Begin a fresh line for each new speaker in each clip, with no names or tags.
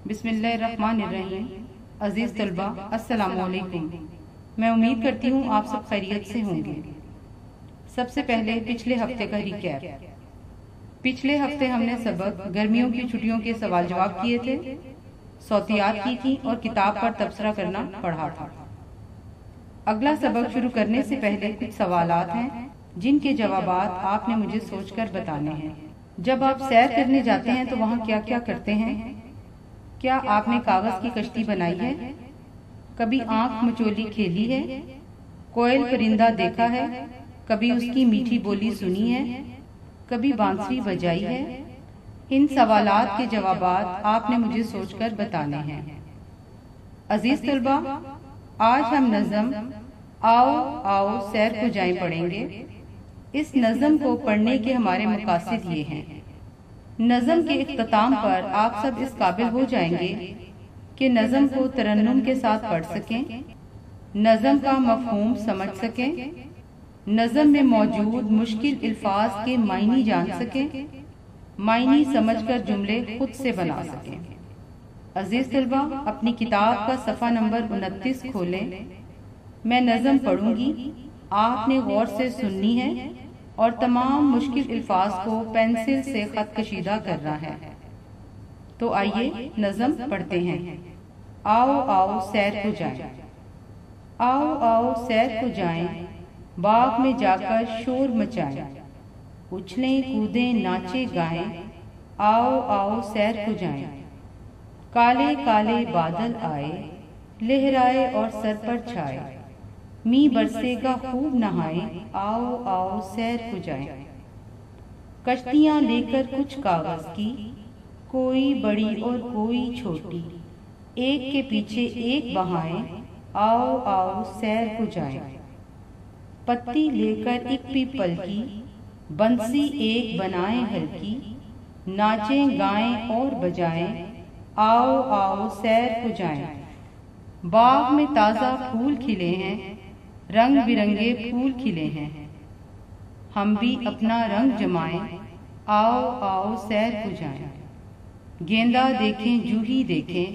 بسم اللہ الرحمن الرحیم۔ عزیز طلبہ السلام علیکم۔ میں امید کرتی ہوں آپ سب خیریت سے ہوں گے۔ سب سے پہلے پچھلے ہفتے کا ریکیپ۔ پچھلے ہفتے ہم نے سبق گرمیوں کی چھٹیوں کے سوال جواب کیے تھے، صوتیات کی تھی اور کتاب پر تبصرہ کرنا پڑھا تھا۔ اگلا سبق شروع کرنے سے پہلے کچھ سوالات ہیں جن کے جوابات آپ نے مجھے سوچ کر بتانے ہیں۔ جب آپ سیر کرنے جاتے ہیں تو وہاں کیا کیا کرتے ہیں؟ کیا آپ نے کاغذ کی کشتی بنائی ہے؟ کبھی آنکھ مچولی کھیلی ہے؟ کوئل پرندہ دیکھا ہے؟ کبھی اس کی میٹھی بولی سنی ہے؟ کبھی بانسری بجائی ہے؟ ان سوالات کے جوابات آپ نے مجھے سوچ کر بتانے ہیں۔ عزیز طلبہ، آج ہم نظم آؤ آؤ سیر کو جائیں پڑھیں گے۔ اس نظم کو پڑھنے کے ہمارے مقاصد یہ ہیں۔ نظم کے اختتام پر آپ سب اس قابل ہو جائیں گے کہ نظم کو ترنم کے ساتھ پڑھ سکیں، نظم کا مفہوم سمجھ سکیں، نظم میں موجود مشکل الفاظ کے معنی جان سکیں، معنی سمجھ کر جملے خود سے بنا سکیں۔ عزیز طلبہ، اپنی کتاب کا صفحہ نمبر 29 کھولیں۔ میں نظم پڑھوں گی، آپ نے غور سے سننی ہے اور تمام مشکل الفاظ کو پینسل سے خط کشیدہ کرنا ہے۔ تو آئیے نظم پڑھتے ہیں۔ آؤ آؤ سیر کو جائیں، آؤ آؤ سیر کو جائیں، باغ میں جا کر شور مچائیں، اچھلیں کودیں ناچے گائیں، آؤ آؤ سیر کو جائیں۔ کالے کالے بادل آئے، لہرائے اور سر پر چھائے، می برسے گا خوب نہائیں، آؤ آؤ سیر کو جائیں۔ کشتیاں لے کر کچھ کاغذ کی، کوئی بڑی اور کوئی چھوٹی، ایک کے پیچھے ایک بہائیں، آؤ آؤ سیر کو جائیں۔ پتی لے کر ایک پیپل کی، بنسی ایک بنائیں ہلکی، ناچیں گائیں اور بجائیں، آؤ آؤ سیر کو جائیں۔ باغ میں تازہ پھول کھلے ہیں، رنگ برنگے پھول کھلے ہیں، ہم بھی اپنا رنگ جمائیں، آؤ آؤ سیر کو جائیں۔ گیندا دیکھیں جوہی دیکھیں،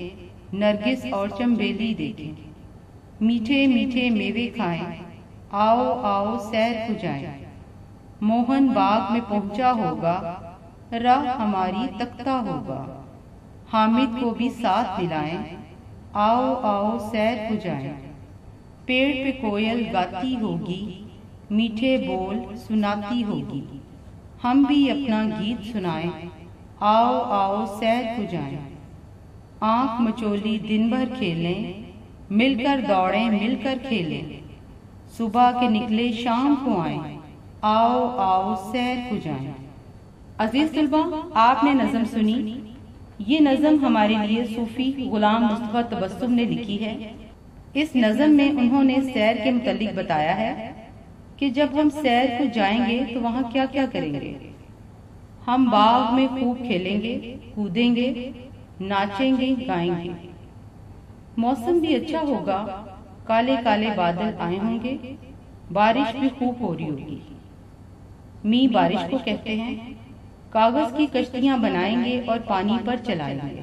نرگس اور چنبیلی دیکھیں، میٹھے میٹھے میوے کھائیں، آؤ آؤ سیر کو جائیں۔ موہن باغ میں پہنچا ہوگا، راہ ہماری تکتا ہوگا، حامد کو بھی ساتھ ملائیں، آؤ آؤ سیر کو جائیں۔ پیڑ پہ کوئل گاتی ہوگی، میٹھے بول سناتی ہوگی، ہم بھی اپنا گیت سنائیں، آؤ آؤ سیر کو جائیں۔ آنکھ مچولی دن بھر کھیلیں، مل کر دوڑیں مل کر کھیلیں، صبح کے نکلے شام کو آئیں، آؤ آؤ سیر کو جائیں۔ عزیز طلبہ، آپ نے نظم سنی۔ یہ نظم ہمارے لیے صوفی غلام مصطفیٰ تبسم نے لکھی ہے۔ اس نظم میں انہوں نے سیر کے متعلق بتایا ہے کہ جب ہم سیر کو جائیں گے تو وہاں کیا کیا کریں گے۔ ہم باغ میں خوب کھیلیں گے، کودیں گے، ناچیں گے، گائیں گے۔ موسم بھی اچھا ہوگا، کالے کالے بادل آئے ہوں گے، بارش بھی خوب ہو رہی ہوگی۔ می بارش کو کہتے ہیں۔ کاغذ کی کشتیاں بنائیں گے اور پانی پر چلائیں گے۔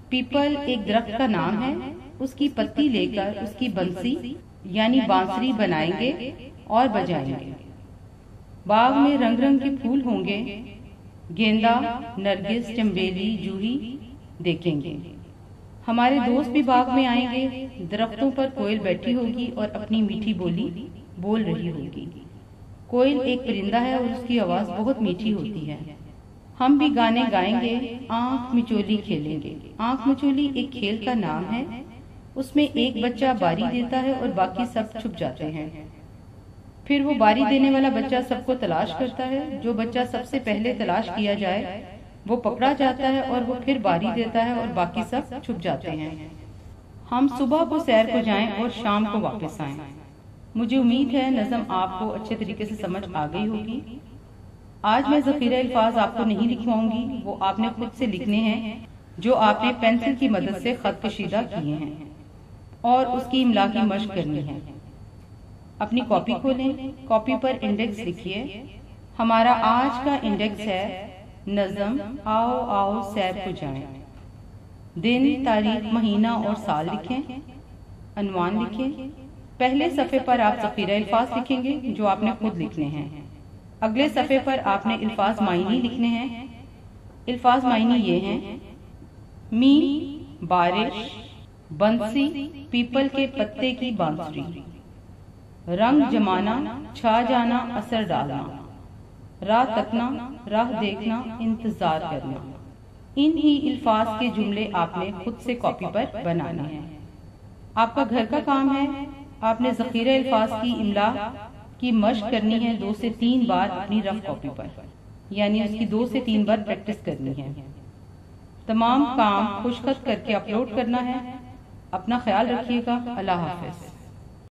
پیپل ایک درخت کا نام ہے، اس کی پتی لے کر اس کی بنسی یعنی بانسری بنائیں گے اور بجائیں گے۔ باغ میں رنگ رنگ کے پھول ہوں گے، گیندا، نرگس، چنبیلی، جوہی دیکھیں گے۔ ہمارے دوست بھی باغ میں آئیں گے، درختوں پر کوئل بیٹھی ہوگی اور اپنی میٹھی بولی بول رہی ہوگی۔ کوئل ایک پرندہ ہے اور اس کی آواز بہت میٹھی ہوتی ہے۔ ہم بھی گانے گائیں گے، آنکھ مچولی کھیلیں گے۔ آنکھ مچولی ایک کھیل کا نام ہے، اس میں ایک بچہ باری دیتا ہے اور باقی سب چھپ جاتے ہیں۔ پھر وہ باری دینے والا بچہ سب کو تلاش کرتا ہے، جو بچہ سب سے پہلے تلاش کیا جائے وہ پکڑا جاتا ہے اور وہ پھر باری دیتا ہے اور باقی سب چھپ جاتے ہیں۔ ہم صبح کو سیر کو جائیں اور شام کو واپس آئیں۔ مجھے امید ہے نظم آپ کو اچھے طریقے سے سمجھ آ گئی ہوگی۔ آج میں ذخیرہ الفاظ آپ کو نہیں لکھواؤں گی، وہ آپ نے خود سے لکھنے ہیں جو آپ نے پینسل کی مدد سے خط کشیدہ کیے ہیں اور اس کی املا کی مشق کرنی ہے۔ اپنی کاپی کھولیں، کاپی پر انڈیکس لکھیے۔ ہمارا آج کا انڈیکس ہے نظم آؤ آؤ سیر کو جائیں۔ دن، تاریخ، مہینہ اور سال لکھیں۔ عنوان لکھیں۔ پہلے صفحے پر آپ ذخیرہ الفاظ لکھیں گے جو آپ نے خود لکھنے ہیں۔ اگلے صفحے پر آپ نے الفاظ معنی لکھنے ہیں۔ الفاظ معنی یہ ہیں: می بارش، بنسی پیپل کے پتے کی بانسری، رنگ جمانا چھا جانا اثر ڈالنا، راہ تکنا راہ دیکھنا انتظار کرنا۔ ان ہی الفاظ کے جملے آپ نے خود سے کاپی پر بنانے ہیں۔ آپ کا گھر کا کام ہے، آپ نے ذخیرہ الفاظ کی املا کی مشق کرنی ہے 2 سے 3 بار اپنی رف کاپی پر، یعنی اس کی 2 سے 3 بار پریکٹس کرنی ہے۔ تمام کام خوش خط کر کے اپلوڈ کرنا ہے۔ اپنا خیال رکھیے گا۔ اللہ حافظ۔